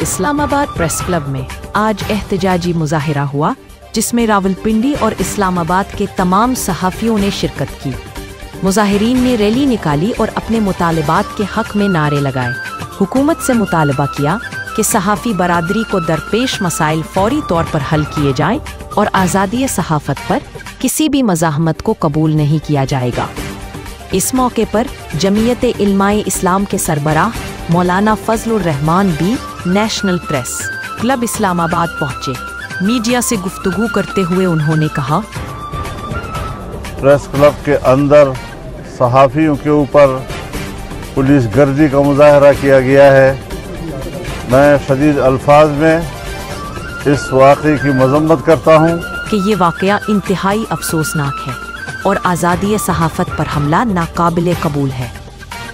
Islamabad press club में आज एहतजाजी मुजाहिरा हुआ, जिसमें रावलपिंडी और इस्लामाबाद के तमाम सहाफ़ियों ने शिरकत की। मुजाहिरीन ने रैली निकाली और अपने मुतालबात के हक में नारे लगाए। हुकूमत से मुतालबा किया कि सहाफ़ी बरादरी को दरपेश मसाइल फौरी तौर पर हल किए जाएं और आज़ादी सहाफ़त पर किसी भी मज़ाहमत को कबूल नहीं किया जाएगा। इस मौके पर जमीयत इल्माए इस्लाम के सरबराह मौलाना फजलुर रहमान भी नेशनल प्रेस क्लब इस्लामाबाद पहुंचे। मीडिया से गुफ्तगू करते हुए उन्होंने कहा, प्रेस क्लब के अंदर सहाफ़ियों के ऊपर पुलिस गर्दी का मुजाहरा किया गया है। मैं शदीद अल्फाज में इस वाक़े की मज़म्मत करता हूँ कि ये वाक़या इंतहाई अफसोसनाक है और आज़ादी सहाफ़त पर हमला नाकाबिले कबूल है।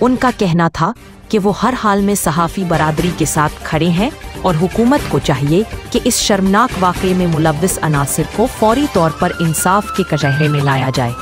उनका कहना था कि वो हर हाल में सहाफ़ी बरादरी के साथ खड़े हैं और हुकूमत को चाहिए कि इस शर्मनाक वाक़े में मुलव्विस अनासिर को फौरी तौर पर इंसाफ के कचहरे में लाया जाए।